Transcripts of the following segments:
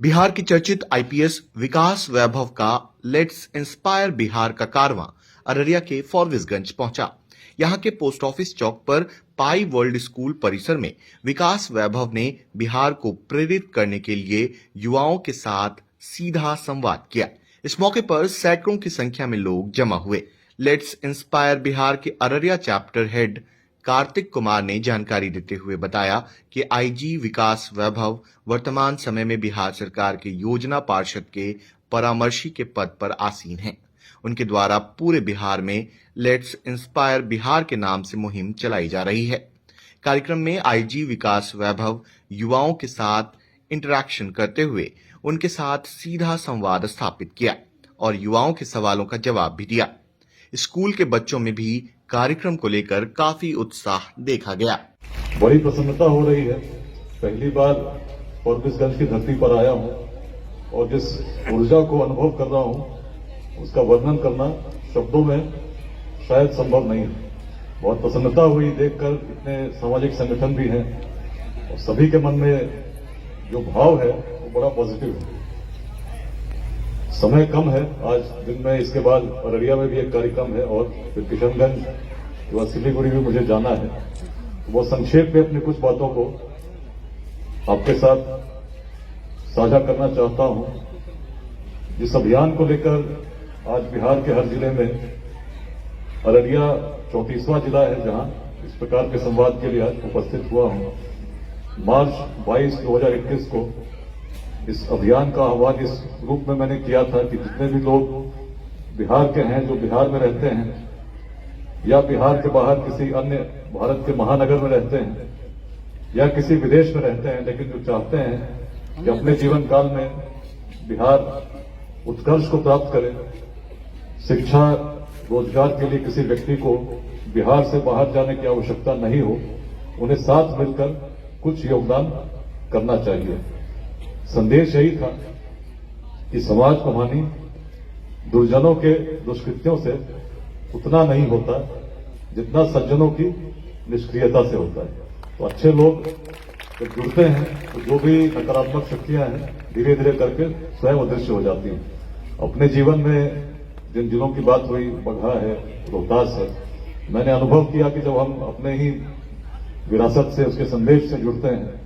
बिहार की चर्चित आईपीएस विकास वैभव का लेट्स इंस्पायर बिहार का कारवां अररिया के फॉरबिसगंज पहुंचा। यहां के पोस्ट ऑफिस चौक पर पाई वर्ल्ड स्कूल परिसर में विकास वैभव ने बिहार को प्रेरित करने के लिए युवाओं के साथ सीधा संवाद किया। इस मौके पर सैकड़ों की संख्या में लोग जमा हुए। लेट्स इंस्पायर बिहार के अररिया चैप्टर हेड कार्तिक कुमार ने जानकारी देते हुए बताया कि आईजी विकास वैभव वर्तमान समय में बिहार सरकार के योजना पार्षद के परामर्शी के पद पर आसीन हैं। उनके द्वारा पूरे बिहार में लेट्स इंस्पायर बिहार के नाम से मुहिम चलाई जा रही है। कार्यक्रम में आईजी विकास वैभव युवाओं के साथ इंटरैक्शन करते हुए उनके साथ सीधा संवाद स्थापित किया और युवाओं के सवालों का जवाब भी दिया। स्कूल के बच्चों में भी कार्यक्रम को लेकर काफी उत्साह देखा गया। बड़ी प्रसन्नता हो रही है। पहली बार फॉरबिसगंज की धरती पर आया हूं और जिस ऊर्जा को अनुभव कर रहा हूं उसका वर्णन करना शब्दों में शायद संभव नहीं है। बहुत प्रसन्नता हुई देखकर, इतने सामाजिक संगठन भी हैं और सभी के मन में जो भाव है वो बड़ा पॉजिटिव है। समय कम है, आज दिन में इसके बाद अररिया में भी एक कार्यक्रम है और फिर किशनगंज व सिलीगुड़ी भी मुझे जाना है। तो बहुत संक्षेप में अपनी कुछ बातों को आपके साथ साझा करना चाहता हूं। जिस अभियान को लेकर आज बिहार के हर जिले में, अररिया 34वां जिला है जहां इस प्रकार के संवाद के लिए आज उपस्थित हुआ हूं। मार्च 22, 2021 को इस अभियान का आह्वान इस रूप में मैंने किया था कि जितने भी लोग बिहार के हैं, जो बिहार में रहते हैं या बिहार के बाहर किसी अन्य भारत के महानगर में रहते हैं या किसी विदेश में रहते हैं, लेकिन जो चाहते हैं कि अपने जीवन काल में बिहार उत्कर्ष को प्राप्त करे, शिक्षा रोजगार के लिए किसी व्यक्ति को बिहार से बाहर जाने की आवश्यकता नहीं हो, उन्हें साथ मिलकर कुछ योगदान करना चाहिए। संदेश यही था कि समाज को हानि दुर्जनों के दुष्कृत्यों से उतना नहीं होता जितना सज्जनों की निष्क्रियता से होता है। तो अच्छे लोग जब जुड़ते हैं तो जो भी नकारात्मक शक्तियां हैं धीरे धीरे करके स्वयं अदृश्य हो जाती हैं। अपने जीवन में जिन जिलों की बात हुई, बगहा है, रोहतास है, मैंने अनुभव किया कि जब हम अपने ही विरासत से, उसके संदेश से जुड़ते हैं,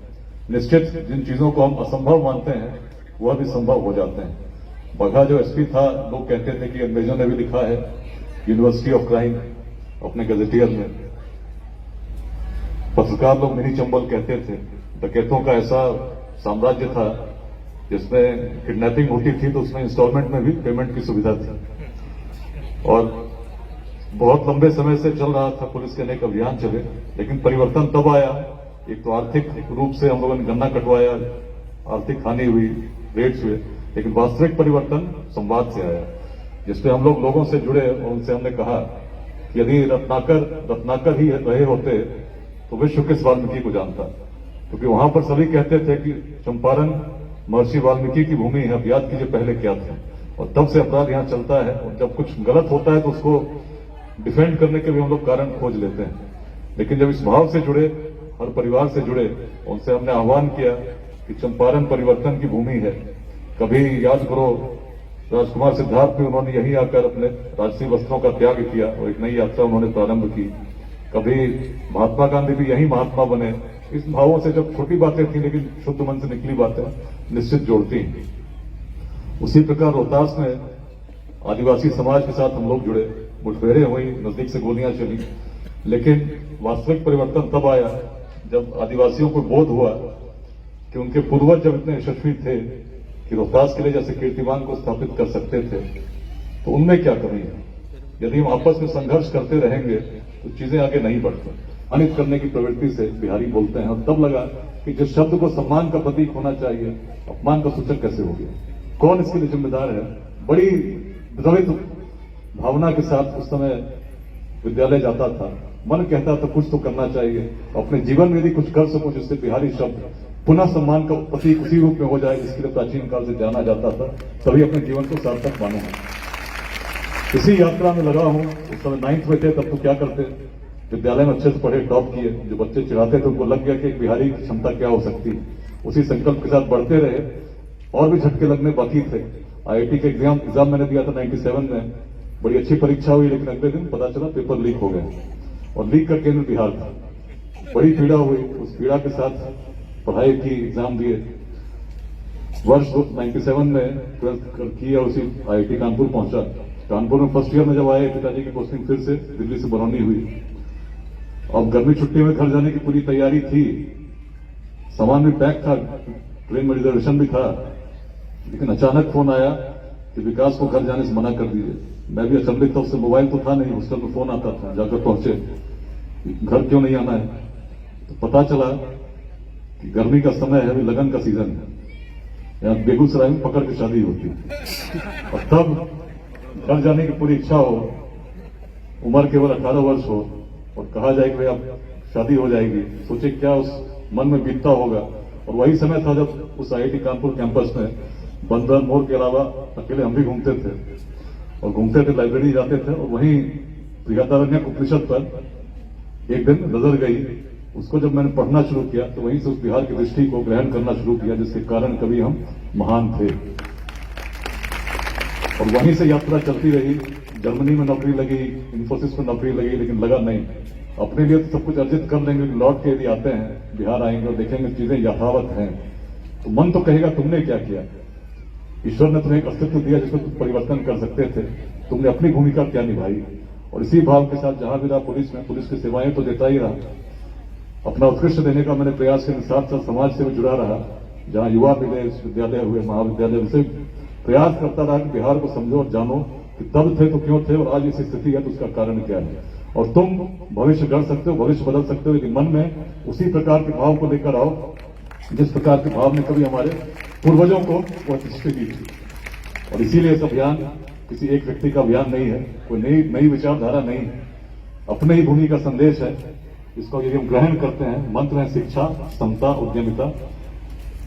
निश्चित जिन चीजों को हम असंभव मानते हैं वह भी संभव हो जाते हैं। बगहा जो एसपी था, लोग कहते थे कि अंग्रेजों ने भी लिखा है यूनिवर्सिटी ऑफ क्राइम अपने गजेटियर में। पत्रकार लोग मिनी चंबल कहते थे। डकैतों का ऐसा साम्राज्य था जिसमें किडनैपिंग होती थी तो उसमें इंस्टॉलमेंट में भी पेमेंट की सुविधा थी। और बहुत लंबे समय से चल रहा था, पुलिस के अनेक अभियान चले, लेकिन परिवर्तन तब आया। एक तो आर्थिक रूप से हम लोगों ने गन्ना कटवाया, आर्थिक हानि हुई, रेट्स हुए, लेकिन वास्तविक परिवर्तन संवाद से आया, जिसपे हम लोग लोगों से जुड़े और उनसे हमने कहा कि यदि रत्नाकर ही रहे होते तो विश्व किस वाल्मीकि को जानता, क्योंकि वहां पर सभी कहते थे कि चंपारण महर्षि वाल्मीकि की भूमि है, अब याद कीजिए पहले क्या था। और तब से अपराध यहां चलता है और जब कुछ गलत होता है तो उसको डिफेंड करने के भी हम लोग कारण खोज लेते हैं। लेकिन जब इस भाव से जुड़े, हर परिवार से जुड़े, उनसे हमने आह्वान किया कि चंपारण परिवर्तन की भूमि है। कभी याद करो, राजकुमार सिद्धार्थ भी उन्होंने यही आकर अपने राजसी वस्त्रों का त्याग किया और एक नई यात्रा उन्होंने प्रारंभ की। कभी महात्मा गांधी भी यही महात्मा बने। इस भावों से जब छोटी बातें थी लेकिन शुद्ध मन से निकली बातें निश्चित जोड़ती हैं। उसी प्रकार रोहतास में आदिवासी समाज के साथ हम लोग जुड़े, मुठभेड़ें हुई, नजदीक से गोलियां चली, लेकिन वास्तविक परिवर्तन तब आया जब आदिवासियों को बोध हुआ कि उनके पूर्वज जब इतने यशस्वी थे कि रोहतास किले जैसे कीर्तिमान को स्थापित कर सकते थे, तो उनमें क्या कमी है। यदि हम आपस में संघर्ष करते रहेंगे तो चीजें आगे नहीं बढ़ती। अनित करने की प्रवृत्ति से बिहारी बोलते हैं। और तब लगा कि जिस शब्द को सम्मान का प्रतीक होना चाहिए, अपमान का सूचक कैसे हो गया, कौन इसके लिए जिम्मेदार है। बड़ी द्रवित भावना के साथ उस समय विद्यालय जाता था, मन कहता था कुछ तो करना चाहिए, अपने जीवन में यदि कुछ कर सको जिससे बिहारी शब्द पुनः सम्मान का प्रतीक उसी रूप में हो जाए जिसके लिए प्राचीन काल से जाना जाता था, तभी अपने जीवन को सार्थक मानूंगा। इसी यात्रा में लगा हूं। उस समय 9th में थे, तब तो क्या करते, विद्यालय में अच्छे से पढ़े, टॉप किए। जो बच्चे चिढ़ाते थे उनको लग गया कि एक बिहारी की क्षमता क्या हो सकती है। उसी संकल्प के साथ बढ़ते रहे और भी झटके लगने बाकी थे। आईआईटी के एग्जाम मैंने दिया था 97 में, बड़ी अच्छी परीक्षा हुई, लेकिन अगले दिन पता चला पेपर लीक हो गए और लीक का केंद्र बिहार था। बड़ी पीड़ा हुई, उस पीड़ा के साथ पढ़ाई की, एग्जाम दिए। वर्ष 97 में 12th किया, उसी आईआईटी कानपुर पहुंचा। कानपुर में फर्स्ट ईयर में जब आए, पिताजी की पोस्टिंग फिर से दिल्ली से बरौनी हुई। अब गर्मी छुट्टी में घर जाने की पूरी तैयारी थी, सामान भी पैक था, ट्रेन में रिजर्वेशन भी था, लेकिन अचानक फोन आया कि विकास को घर जाने से मना कर दीजिए। मैं भी अचंभित था, उससे मोबाइल तो था नहीं, हॉस्टल में फोन आता था, जाकर पहुंचे, घर क्यों नहीं आना है? तो पता चला कि गर्मी का समय है, अभी लगन का सीजन है, यहाँ बेगूसराय में पकड़ की शादी होती है। और तब घर जाने की पूरी इच्छा हो, उम्र केवल 18 वर्ष हो और कहा जाए कि भाई अब शादी हो जाएगी, सोचे क्या उस मन में बीतता होगा। और वही समय था जब उस आईआईटी कानपुर कैंपस में बंदर मोर के अलावा अकेले हम भी घूमते थे, और घूमते थे, लाइब्रेरी जाते थे, और वहीं बृहदारण्यक उपनिषद पर एक दिन नजर गई। उसको जब मैंने पढ़ना शुरू किया तो वहीं से उस बिहार की दृष्टि को ग्रहण करना शुरू किया, जिसके कारण कभी हम महान थे। और वहीं से यात्रा चलती रही। जर्मनी में नौकरी लगी, इन्फोसिस में नौकरी लगी, लेकिन लगा नहीं, अपने लिए तो सब कुछ अर्जित कर लेंगे, लौट के यदि आते हैं, बिहार आएंगे और देखेंगे चीजें यथावत हैं, तो मन तो कहेगा तुमने क्या किया। ईश्वर ने तुम्हें एक अस्तित्व दिया जिसमें तुम परिवर्तन कर सकते थे, तुमने अपनी भूमिका क्या निभाई। और इसी भाव के साथ जहां भी रहा पुलिस में, पुलिस की सेवाएं तो देता ही रहा, अपना उत्कृष्ट देने का मैंने प्रयास के साथ साथ समाज से भी जुड़ा रहा। जहां युवा मिले, विश्वविद्यालय हुए, महाविद्यालय, उनसे प्रयास करता रहा कि बिहार को समझो और जानो कि तब थे तो क्यों थे, और आज इस स्थिति है तो उसका कारण क्या है। और तुम भविष्य गढ़ सकते हो, भविष्य बदल सकते हो, लेकिन मन में उसी प्रकार के भाव को लेकर आओ जिस प्रकार के भाव ने कभी हमारे पूर्वजों को वह दृष्टि दी थी। और इसीलिए इस अभियान किसी एक व्यक्ति का अभियान नहीं है, कोई नई विचारधारा नहीं है, अपने ही भूमि का संदेश है। इसको यदि हम ग्रहण करते हैं, मंत्र है शिक्षा, समता, उद्यमिता,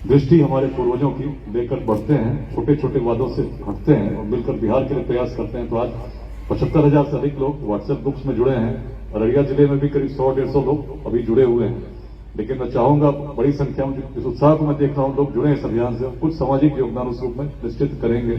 दृष्टि हमारे पूर्वजों की लेकर बढ़ते हैं, छोटे छोटे वादों से हटते हैं और मिलकर बिहार के लिए प्रयास करते हैं। तो आज 75,000 से अधिक लोग व्हाट्सएप ग्रुप्स में जुड़े हैं। अररिया जिले में भी करीब 100-150 लोग अभी जुड़े हुए हैं। लेकिन मैं चाहूंगा बड़ी संख्या में, जिस उत्साह को मैं देख रहा हूं, लोग जुड़े इस अभियान से, कुछ सामाजिक योगदान उस रूप में निश्चित करेंगे।